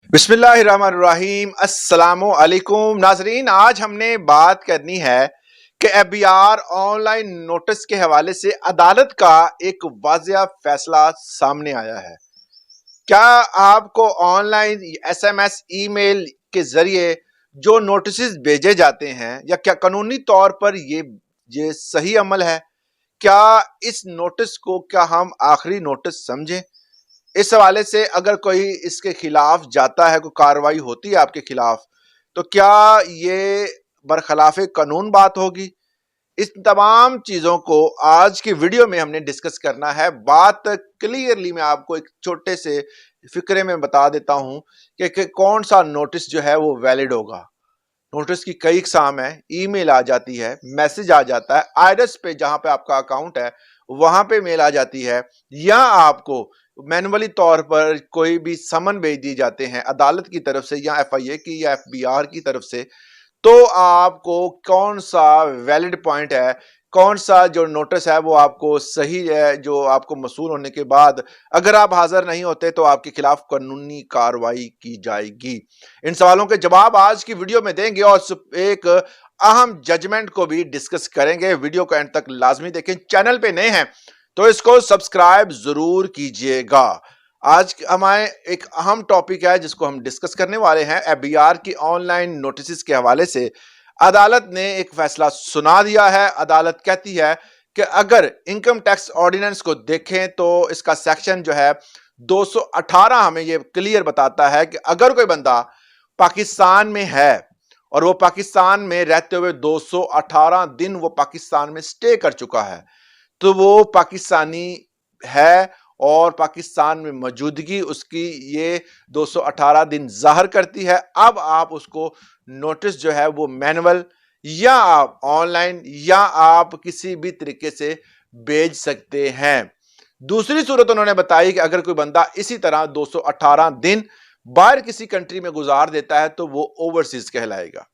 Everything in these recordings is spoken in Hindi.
बिस्मिल्लाहिर्रहमानिर्रहीम अस्सलामु अलैकुम नाजरीन। आज हमने बात करनी है कि एफबीआर ऑनलाइन नोटिस के हवाले से अदालत का एक वाज़िया फैसला सामने आया है। क्या आपको ऑनलाइन एसएमएस ईमेल के जरिए जो नोटिस भेजे जाते हैं या क्या कानूनी तौर पर ये सही अमल है? क्या इस नोटिस को क्या हम आखिरी नोटिस समझें? इस हवाले से अगर कोई इसके खिलाफ जाता है, कोई कार्रवाई होती है आपके खिलाफ, तो क्या ये बरखिलाफ कानून बात होगी? इस तमाम चीजों को आज की वीडियो में हमने डिस्कस करना है। बात क्लियरली मैं आपको एक छोटे से फिक्रे में बता देता हूं कि कौन सा नोटिस जो है वो वैलिड होगा। नोटिस की कई इकसाम है, ईमेल आ जाती है, मैसेज आ जाता है, आईरस पे जहां पे आपका अकाउंट है वहां पे मेल आ जाती है, या आपको मैनुअली तौर पर कोई भी समन भेज दिए जाते हैं अदालत की तरफ से या एफआईए की या एफबीआर की तरफ से। तो आपको कौन सा वैलिड पॉइंट है, कौन सा जो नोटिस है वो आपको सही है, जो आपको मसूल होने के बाद अगर आप हाजिर नहीं होते तो आपके खिलाफ कानूनी कार्रवाई की जाएगी। इन सवालों के जवाब आज की वीडियो में देंगे और एक अहम जजमेंट को भी डिस्कस करेंगे। वीडियो को एंड तक लाजमी देखें। चैनल पे नए हैं तो इसको सब्सक्राइब जरूर कीजिएगा। आज हमारे एक अहम टॉपिक है जिसको हम डिस्कस करने वाले हैं। एफबीआर की ऑनलाइन नोटिस के हवाले से अदालत ने एक फैसला सुना दिया है। अदालत कहती है कि अगर इनकम टैक्स ऑर्डिनेंस को देखें तो इसका सेक्शन जो है 218 हमें यह क्लियर बताता है कि अगर कोई बंदा पाकिस्तान में है और वो पाकिस्तान में रहते हुए 218 दिन वो पाकिस्तान में स्टे कर चुका है तो वो पाकिस्तानी है और पाकिस्तान में मौजूदगी उसकी ये 218 दिन जाहिर करती है। अब आप उसको नोटिस जो है वो मैनुअल या आप ऑनलाइन या आप किसी भी तरीके से भेज सकते हैं। दूसरी सूरत उन्होंने बताई कि अगर कोई बंदा इसी तरह 218 दिन बाहर किसी कंट्री में गुजार देता है तो वो ओवरसीज कहलाएगा।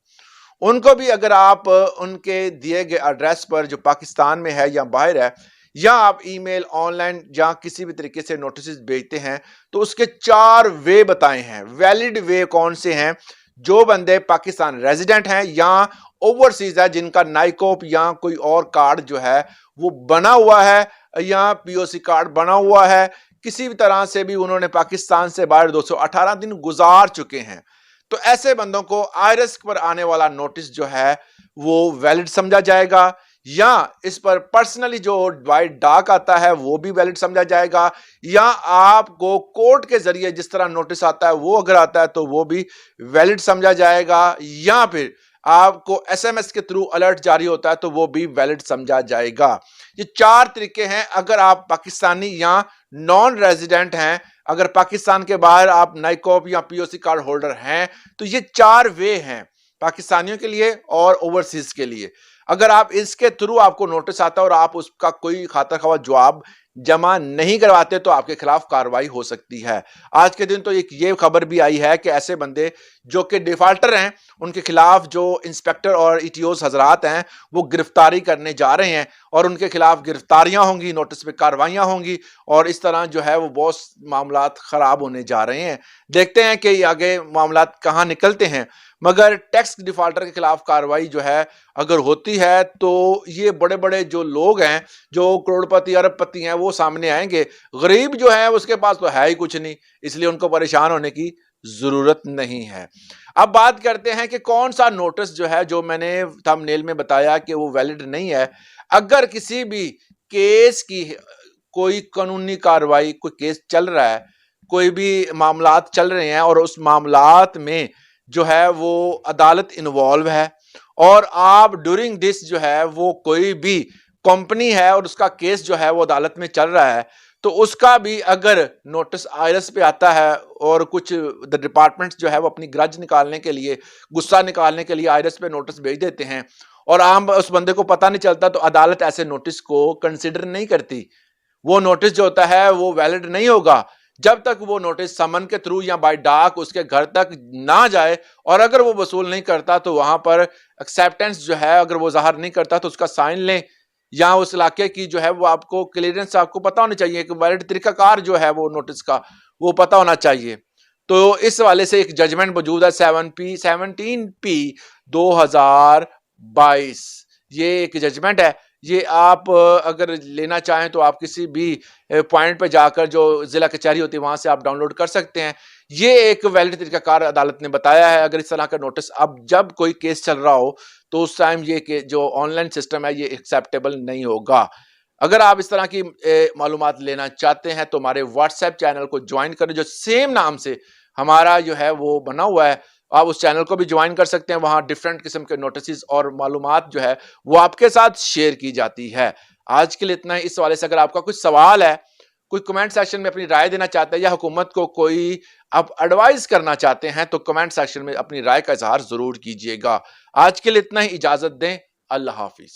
उनको भी अगर आप उनके दिए गए एड्रेस पर जो पाकिस्तान में है या बाहर है या आप ईमेल ऑनलाइन या किसी भी तरीके से नोटिस भेजते हैं तो उसके 4 वे बताए हैं। वैलिड वे कौन से हैं? जो बंदे पाकिस्तान रेजिडेंट हैं या ओवरसीज है, जिनका नाइकोप या कोई और कार्ड जो है वो बना हुआ है या पीओसी कार्ड बना हुआ है, किसी भी तरह से भी उन्होंने पाकिस्तान से बाहर 218 दिन गुजार चुके हैं, तो ऐसे बंदों को आईरस पर आने वाला नोटिस जो है वो वैलिड समझा जाएगा। या इस पर पर्सनली जो बाय डाक आता है वो भी वैलिड समझा जाएगा, या आपको कोर्ट के जरिए जिस तरह नोटिस आता है वो अगर आता है तो वो भी वैलिड समझा जाएगा, या फिर आपको एसएमएस के थ्रू अलर्ट जारी होता है तो वो भी वैलिड समझा जाएगा। ये 4 तरीके हैं। अगर आप पाकिस्तानी या नॉन रेजिडेंट हैं, अगर पाकिस्तान के बाहर आप नाइकोप या पीओसी कार्ड होल्डर हैं, तो ये 4 वे हैं पाकिस्तानियों के लिए और ओवरसीज के लिए। अगर आप इसके थ्रू आपको नोटिस आता है और आप उसका कोई खाता खवा जवाब जमा नहीं करवाते तो आपके खिलाफ कार्रवाई हो सकती है। आज के दिन तो एक ये खबर भी आई है कि ऐसे बंदे जो कि डिफाल्टर हैं उनके खिलाफ जो इंस्पेक्टर और ईटीओस हजरात हैं वो गिरफ्तारी करने जा रहे हैं और उनके खिलाफ गिरफ्तारियां होंगी, नोटिस पे कार्रवाइयां होंगी और इस तरह जो है वो बहुत मामलात खराब होने जा रहे हैं। देखते हैं कि आगे मामलात कहां निकलते हैं। मगर टैक्स डिफॉल्टर के खिलाफ कार्रवाई जो है अगर होती है तो ये बड़े बड़े जो लोग हैं, जो करोड़पति अरबपति हैं, वो सामने आएंगे। गरीब जो है उसके पास तो है ही कुछ नहीं, इसलिए उनको परेशान होने की जरूरत नहीं है। अब बात करते हैं कि कौन सा नोटिस जो है, जो मैंने थंबनेल में बताया कि वो वैलिड नहीं है। अगर किसी भी केस की कोई कानूनी कार्रवाई, कोई केस चल रहा है, कोई भी मामलात चल रहे हैं और उस मामलात में जो है वो अदालत इन्वॉल्व है और आप ड्यूरिंग दिस जो है वो कोई भी कंपनी है और उसका केस जो है वो अदालत में चल रहा है, तो उसका भी अगर नोटिस आईरस पे आता है और कुछ डिपार्टमेंट्स जो है वो अपनी ग्रज निकालने के लिए, गुस्सा निकालने के लिए आईरस पे नोटिस भेज देते हैं और आम उस बंदे को पता नहीं चलता, तो अदालत ऐसे नोटिस को कंसिडर नहीं करती। वो नोटिस जो होता है वो वैलिड नहीं होगा जब तक वो नोटिस समन के थ्रू या बाय डाक उसके घर तक ना जाए, और अगर वो वसूल नहीं करता तो वहां पर एक्सेप्टेंस जो है अगर वो जाहिर नहीं करता तो उसका साइन लें, या उस इलाके की जो है वो आपको क्लियरेंस आपको पता होनी चाहिए कि वैलिड तरीकाकार जो है वो नोटिस का वो पता होना चाहिए। तो इस वाले से एक जजमेंट मौजूद है 17P 2022। ये एक जजमेंट है। ये आप अगर लेना चाहें तो आप किसी भी पॉइंट पे जाकर जो जिला कचहरी होती है वहां से आप डाउनलोड कर सकते हैं। ये एक वैलिड तरीकाकार अदालत ने बताया है। अगर इस तरह का नोटिस अब जब कोई केस चल रहा हो तो उस टाइम ये जो ऑनलाइन सिस्टम है ये एक्सेप्टेबल नहीं होगा। अगर आप इस तरह की मालूमात लेना चाहते हैं तो हमारे व्हाट्सएप चैनल को ज्वाइन करें जो सेम नाम से हमारा जो है वो बना हुआ है। आप उस चैनल को भी ज्वाइन कर सकते हैं। वहां डिफरेंट किस्म के नोटिस और मालूमात जो है वो आपके साथ शेयर की जाती है। आज के लिए इतना ही। इस हवाले से अगर आपका कुछ सवाल है, कोई कमेंट सेक्शन में अपनी राय देना चाहते हैं या हुकूमत को कोई आप एडवाइस करना चाहते हैं तो कमेंट सेक्शन में अपनी राय का इजहार जरूर कीजिएगा। आज के लिए इतना ही। इजाजत दें। अल्लाह हाफिज।